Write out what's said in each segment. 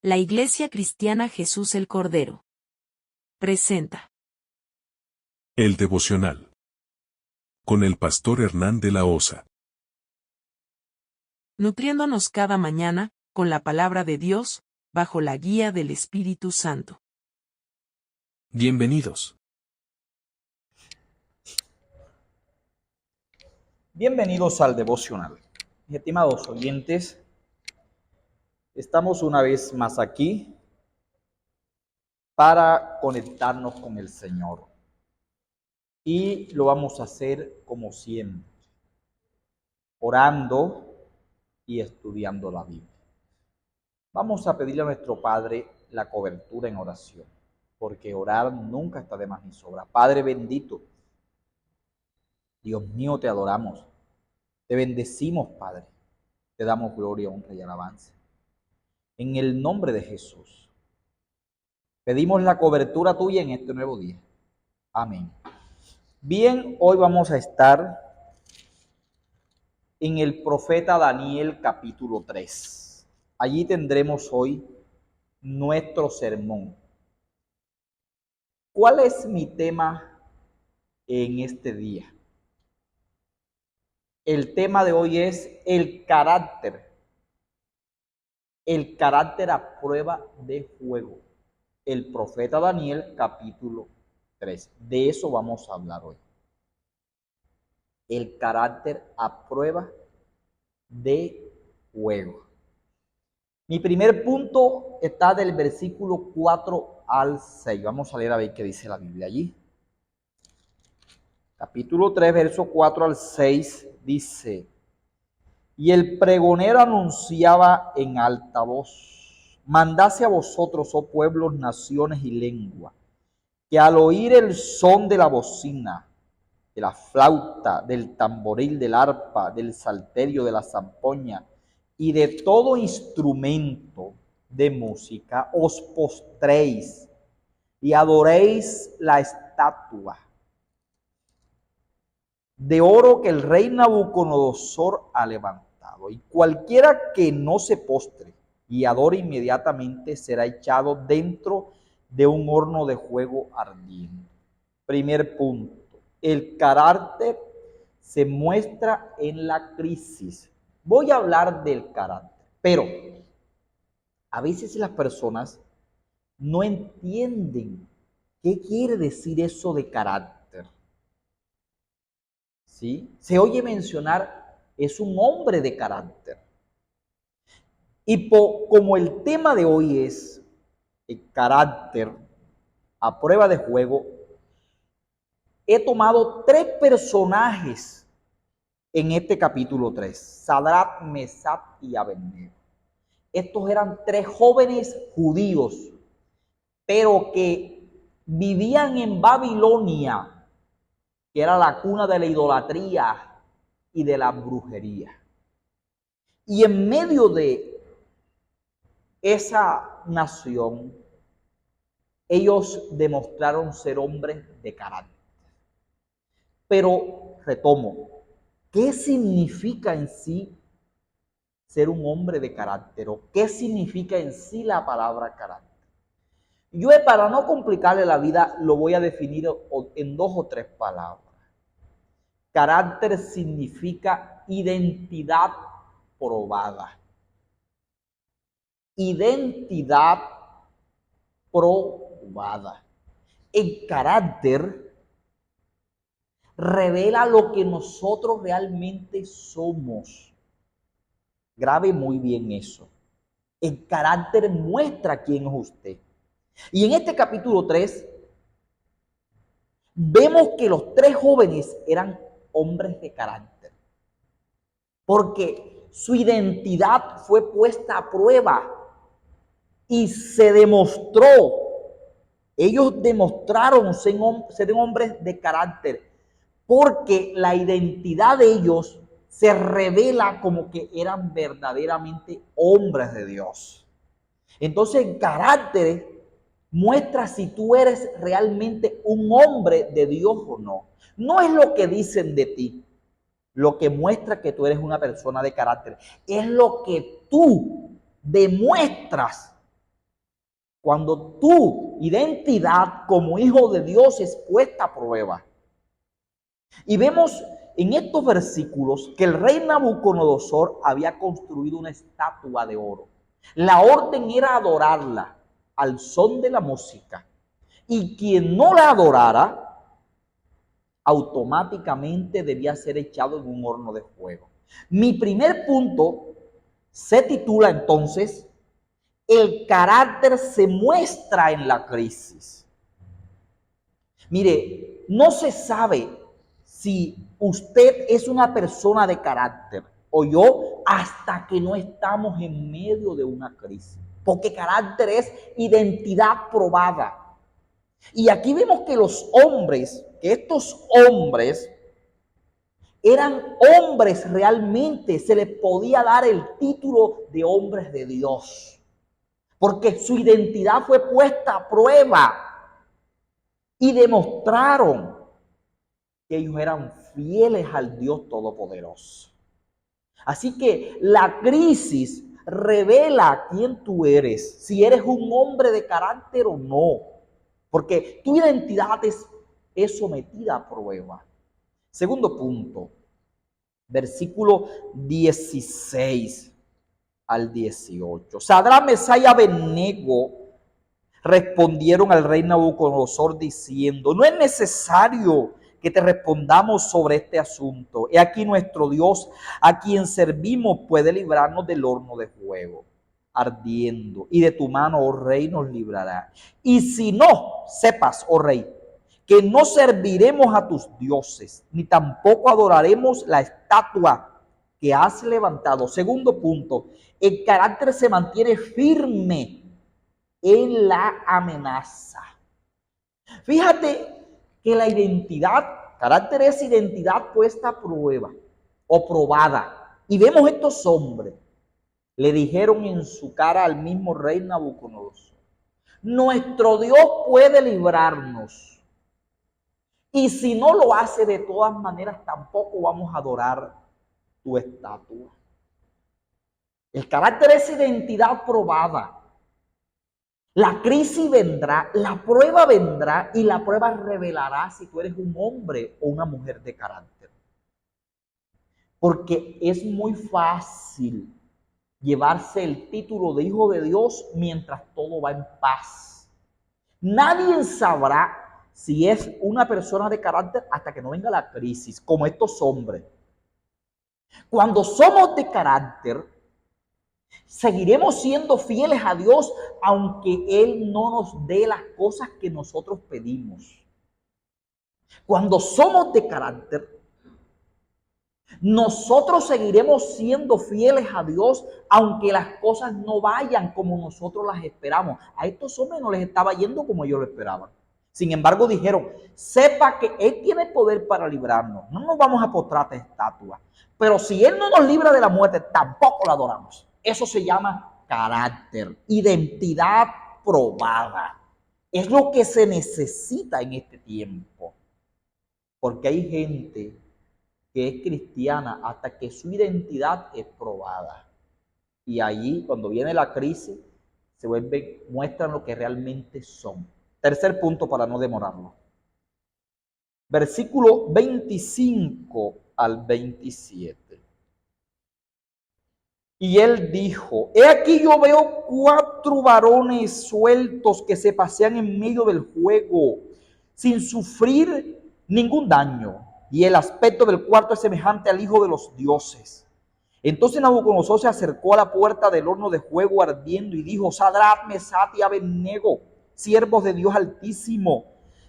La Iglesia Cristiana Jesús el Cordero presenta El devocional con el pastor Hernán de la Osa. nutriéndonos cada mañana con la palabra de Dios, bajo la guía del Espíritu Santo. Bienvenidos. Bienvenidos al devocional. Mis estimados oyentes, estamos una vez más aquí para conectarnos con el Señor. Y lo vamos a hacer como siempre, orando y estudiando la Biblia. Vamos a pedirle a nuestro Padre la cobertura en oración, porque orar nunca está de más ni sobra. Padre bendito, Dios mío, te adoramos, te bendecimos, Padre, te damos gloria, honra y alabanza. En el nombre de Jesús, pedimos la cobertura tuya en este nuevo día. Amén. Bien, hoy vamos a estar en el profeta Daniel capítulo 3. Allí tendremos hoy nuestro sermón. ¿Cuál es mi tema en este día? El tema de hoy es el carácter a prueba de fuego. El profeta Daniel capítulo 3. De eso vamos a hablar hoy. El carácter a prueba de fuego. Mi primer punto está del versículo 4 al 6. Vamos a leer a ver qué dice la Biblia allí. Capítulo 3, verso 4 al 6 dice: Y el pregonero anunciaba en alta voz: mandase a vosotros, oh pueblos, naciones y lenguas, que al oír el son de la bocina, de la flauta, del tamboril, del arpa, del salterio, de la zampoña y de todo instrumento de música, os postréis y adoréis la estatua de oro que el rey Nabucodonosor ha levantado. Y cualquiera que no se postre y adore inmediatamente será echado dentro de un horno de fuego ardiente. Primer punto. El carácter se muestra en la crisis. Voy a hablar del carácter, pero a veces las personas no entienden qué quiere decir eso de carácter. ¿Sí? Se oye mencionar, es un hombre de carácter. Y como el tema de hoy es el carácter a prueba de fuego, he tomado tres personajes en este capítulo 3, Sadrach, Mesach y Abednego. Estos eran tres jóvenes judíos, pero que vivían en Babilonia, que era la cuna de la idolatría y de la brujería. Y en medio de esa nación, ellos demostraron ser hombres de carácter. Pero retomo, ¿qué significa en sí ser un hombre de carácter? ¿O qué significa en sí la palabra carácter? Yo, para no complicarle la vida, lo voy a definir en dos o tres palabras. Carácter significa identidad probada. Identidad probada. El carácter revela lo que nosotros realmente somos. Grabe muy bien eso. El carácter muestra quién es usted. Y en este capítulo 3, vemos que los tres jóvenes eran hombres de carácter. Porque su identidad fue puesta a prueba y se demostró. Ellos demostraron ser hombres de carácter. Porque la identidad de ellos se revela como que eran verdaderamente hombres de Dios. Entonces el carácter muestra si tú eres realmente un hombre de Dios o no. No es lo que dicen de ti lo que muestra que tú eres una persona de carácter. Es lo que tú demuestras Cuando tu identidad como hijo de Dios es puesta a prueba. Y vemos en estos versículos que el rey Nabucodonosor había construido una estatua de oro. La orden era adorarla al son de la música. Y quien no la adorara, automáticamente debía ser echado en un horno de fuego. Mi primer punto se titula entonces, el carácter se muestra en la crisis. Mire, no se sabe si usted es una persona de carácter o yo hasta que no estamos en medio de una crisis. Porque carácter es identidad probada. Y aquí vemos que estos hombres eran hombres realmente, se les podía dar el título de hombres de Dios. Porque su identidad fue puesta a prueba y demostraron que ellos eran fieles al Dios Todopoderoso. Así que la crisis revela quién tú eres, si eres un hombre de carácter o no, porque tu identidad es sometida a prueba. Segundo punto, versículo 16 al 18. Sadrach, Mesach y Abednego respondieron al rey Nabucodonosor diciendo, no es necesario que te respondamos sobre este asunto. He aquí nuestro Dios, a quien servimos, puede librarnos del horno de fuego ardiendo, y de tu mano, oh rey, nos librará. Y si no, sepas, oh rey, que no serviremos a tus dioses, ni tampoco adoraremos la estatua que has levantado. Segundo punto, el carácter se mantiene firme en la amenaza. Fíjate que la identidad, carácter es identidad puesta a prueba o probada. Y vemos estos hombres, le dijeron en su cara al mismo rey Nabucodonosor, nuestro Dios puede librarnos. Y si no lo hace, de todas maneras tampoco vamos a adorar tu estatua. El carácter es identidad probada. La crisis vendrá, la prueba vendrá y la prueba revelará si tú eres un hombre o una mujer de carácter. Porque es muy fácil llevarse el título de hijo de Dios mientras todo va en paz. Nadie sabrá si es una persona de carácter hasta que no venga la crisis, como estos hombres. Cuando somos de carácter, seguiremos siendo fieles a Dios aunque Él no nos dé las cosas que nosotros pedimos. Cuando somos de carácter, nosotros seguiremos siendo fieles a Dios aunque las cosas no vayan como nosotros las esperamos. A estos hombres no les estaba yendo como ellos lo esperaban. Sin embargo dijeron, sepa que Él tiene poder para librarnos. No nos vamos a postrar a estatua. Pero si Él no nos libra de la muerte, tampoco la adoramos. Eso se llama carácter, identidad probada. Es lo que se necesita en este tiempo. Porque hay gente que es cristiana hasta que su identidad es probada. Y allí, cuando viene la crisis, muestran lo que realmente son. Tercer punto para no demorarlo. Versículo 25 al 27. Y él dijo, he aquí yo veo 4 varones sueltos que se pasean en medio del fuego sin sufrir ningún daño. Y el aspecto del cuarto es semejante al hijo de los dioses. Entonces Nabucodonosor se acercó a la puerta del horno de fuego ardiendo y dijo, Sadrach, Mesach y Abednego, siervos de Dios Altísimo,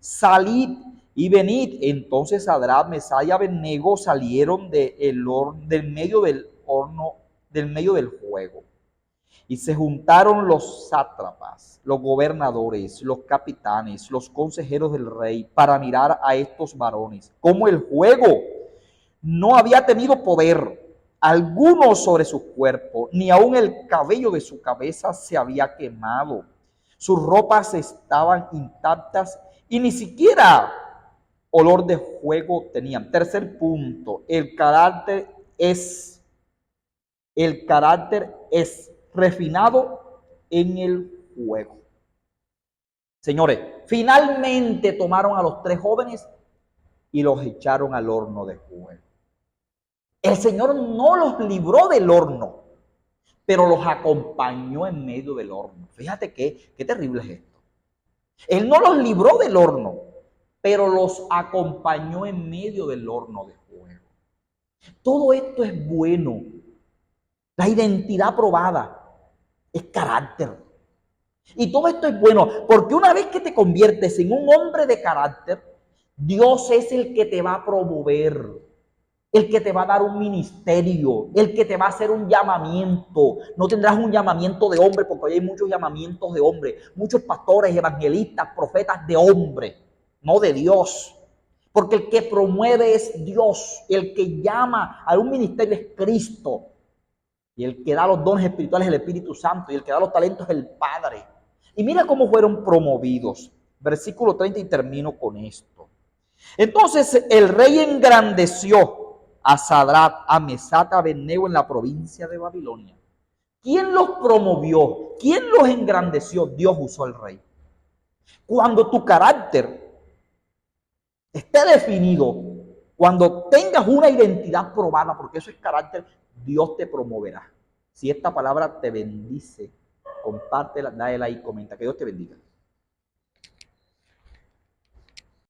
salid y venid. Entonces Sadrach, Mesach y Abednego salieron del medio del horno, del medio del fuego. Y se juntaron los sátrapas, los gobernadores, los capitanes, los consejeros del rey para mirar a estos varones, como el fuego no había tenido poder alguno sobre su cuerpo, ni aun el cabello de su cabeza se había quemado. Sus ropas estaban intactas y ni siquiera olor de fuego tenían. Tercer punto, el carácter es refinado en el fuego. Señores, finalmente tomaron a los 3 jóvenes y los echaron al horno de fuego. El Señor no los libró del horno, pero los acompañó en medio del horno. Fíjate qué terrible es esto. Él no los libró del horno, pero los acompañó en medio del horno de fuego. Todo esto es bueno. La identidad probada es carácter. Y todo esto es bueno, porque una vez que te conviertes en un hombre de carácter, Dios es el que te va a promover, el que te va a dar un ministerio, el que te va a hacer un llamamiento. No tendrás un llamamiento de hombre, porque hoy hay muchos llamamientos de hombre, muchos pastores, evangelistas, profetas de hombre, no de Dios. Porque el que promueve es Dios, el que llama a un ministerio es Cristo. Y el que da los dones espirituales es el Espíritu Santo, y el que da los talentos es el Padre. Y mira cómo fueron promovidos. Versículo 30 y termino con esto. Entonces el rey engrandeció a Sadrach, a Mesach, a Abednego en la provincia de Babilonia. ¿Quién los promovió? ¿Quién los engrandeció? Dios usó al rey. Cuando tu carácter esté definido, cuando tengas una identidad probada, porque eso es carácter, Dios te promoverá. Si esta palabra te bendice, compártela, dale like, comenta. Que Dios te bendiga.